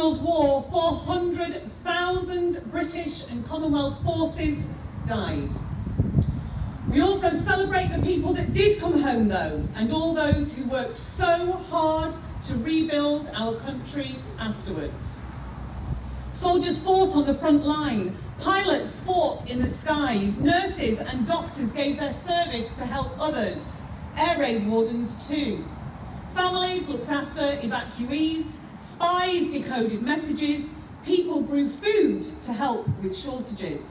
World War, 400,000 British and Commonwealth forces died. We also celebrate the people that did come home, though, and all those who worked so hard to rebuild our country afterwards. Soldiers fought on the front line, pilots fought in the skies, nurses and doctors gave their service to help others, air raid wardens too. Families looked after evacuees, spies decoded messages, people grew food to help with shortages.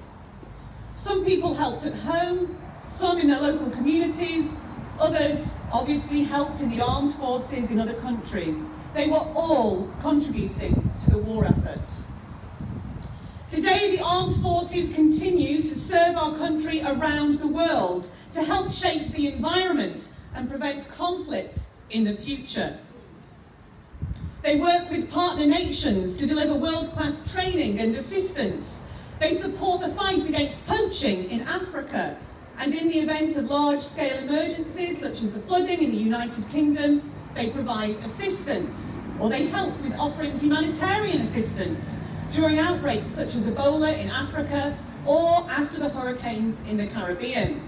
Some people helped at home, some in their local communities, others obviously helped in the armed forces in other countries. They were all contributing to the war effort. Today, the armed forces continue to serve our country around the world to help shape the environment and prevent conflict in the future. They work with partner nations to deliver world-class training and assistance. They support the fight against poaching in Africa, and in the event of large-scale emergencies such as the flooding in the United Kingdom, they provide assistance, or they help with offering humanitarian assistance during outbreaks such as Ebola in Africa or after the hurricanes in the Caribbean.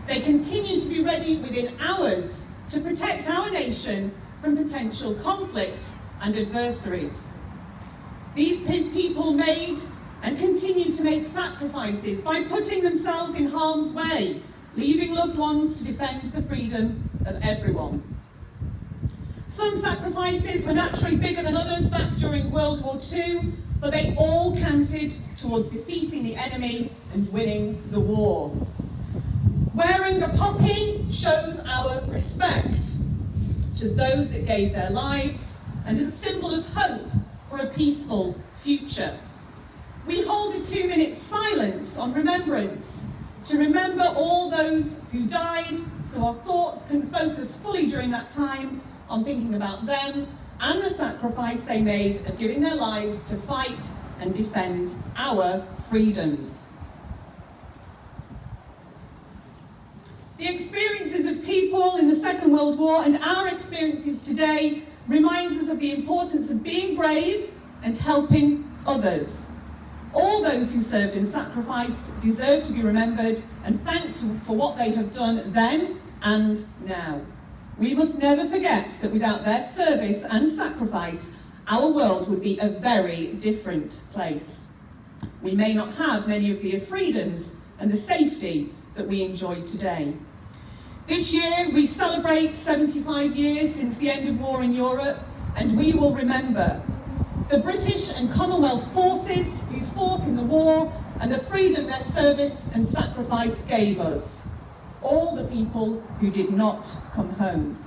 They continue to be ready within hours to protect our nation from potential conflict and adversaries. These people made and continue to make sacrifices by putting themselves in harm's way, leaving loved ones to defend the freedom of everyone. Some sacrifices were naturally bigger than others back during World War II, but they all counted towards defeating the enemy and winning the war. Wearing a poppy shows our respect to those that gave their lives and is a symbol of hope for a peaceful future. We hold a 2-minute silence on remembrance to remember all those who died, so our thoughts can focus fully during that time on thinking about them and the sacrifice they made of giving their lives to fight and defend our freedoms. The experiences of people in the Second World War and our experiences today reminds us of the importance of being brave and helping others. All those who served and sacrificed deserve to be remembered and thanked for what they have done then and now. We must never forget that without their service and sacrifice, our world would be a very different place. We may not have many of the freedoms and the safety that we enjoy today. This year, we celebrate 75 years since the end of war in Europe, and we will remember the British and Commonwealth forces who fought in the war and the freedom their service and sacrifice gave us. All the people who did not come home.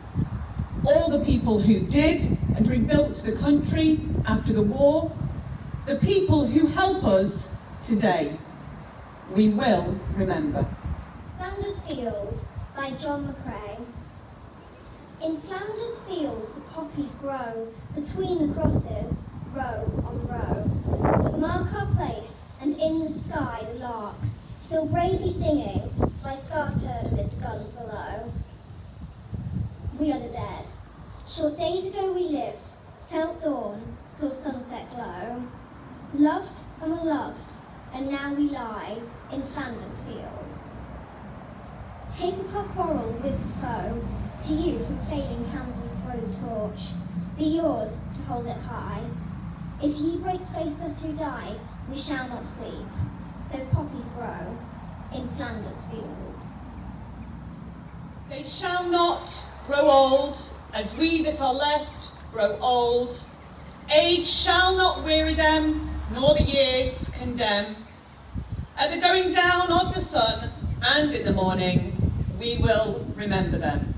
All the people who did and rebuilt the country after the war. The people who help us today. We will remember. Flanders Fields by John McCrae. In Flanders fields the poppies grow, between the crosses, row on row, that mark our place, and in the sky the larks, still bravely singing, fly scarce heard amid the guns below. We are the dead. Short days ago we lived, felt dawn, saw sunset glow, loved and were loved, and now we lie in Flanders fields. Take up our quarrel with the foe, to you from failing hands we throw the torch, be yours to hold it high. If ye break faith us who die, we shall not sleep, though poppies grow in Flanders fields. They shall not grow old, as we that are left grow old. Age shall not weary them, nor the years condemn. At the going down of the sun, and in the morning, we will remember them.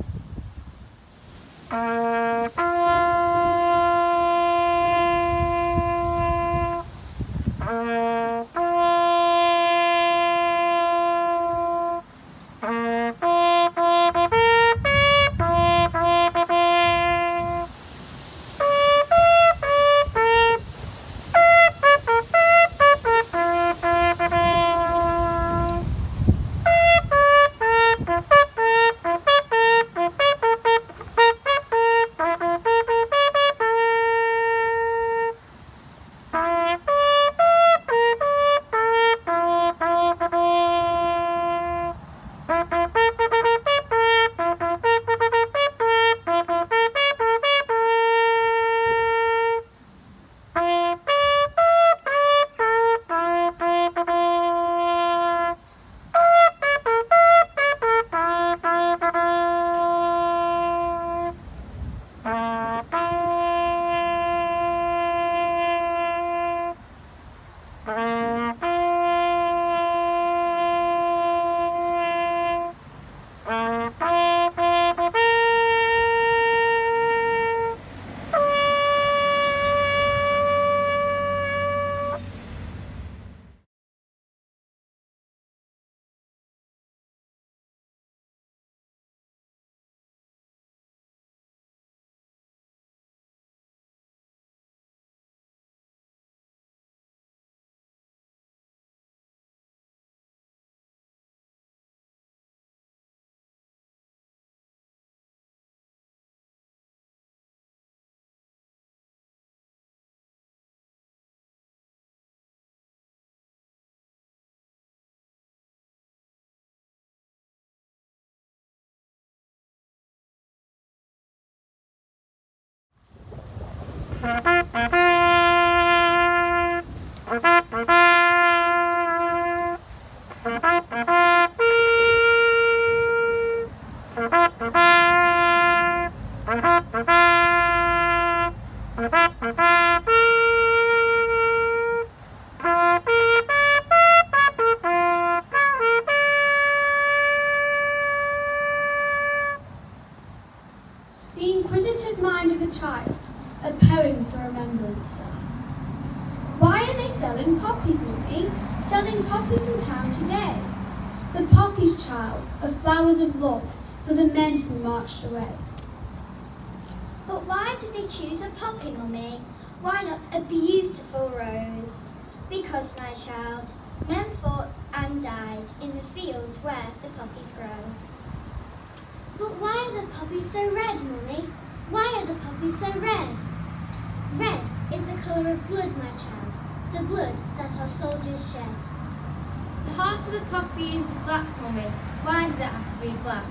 The Inquisitive Mind of a Child, a poem for remembrance. Why are they selling poppies, Mummy? Selling poppies in town today. The poppies, child, are flowers of love for the men who marched away. But why did they choose a poppy, Mummy? Why not a beautiful rose? Because, my child, men fought and died in the fields where the poppies grow. But why are the poppies so red, Mummy? Why are the poppies so red? Red is the colour of blood, my child, the blood that our soldiers shed. The heart of the poppy is black, Mummy. Why does it have to be black?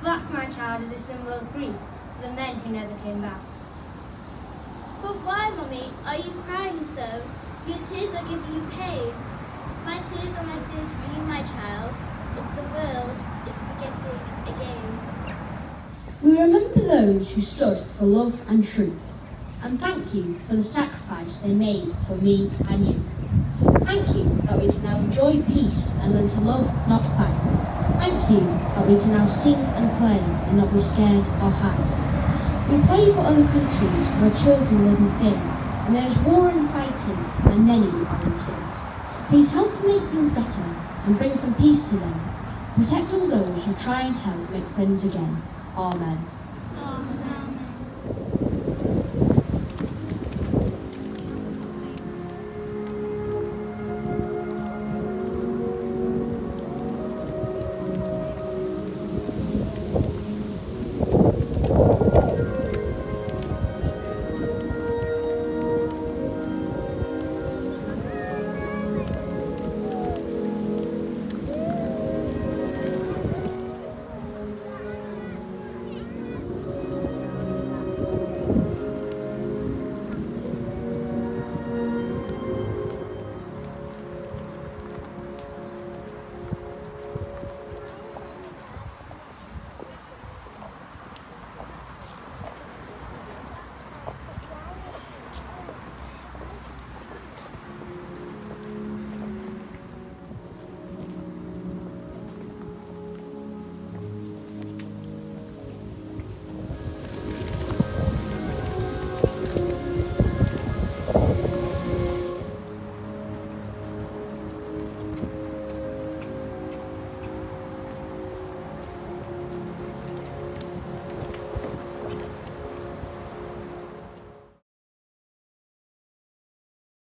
Black, my child, is a symbol of grief for the men who never came back. But why, Mummy, are you crying so? Your tears are giving you pain. My tears are my fears for you, my child, as the world is forgetting again. We remember those who stood for love and truth, and thank you for the sacrifice they made for me and you. Thank you that we can now enjoy peace and learn to love, not fight. Thank you that we can now sing and play and not be scared or hide. We pray for other countries where children live in fear, and there is war and fighting, and many are in tears. Please help to make things better and bring some peace to them. Protect all those who try and help make friends again. Amen.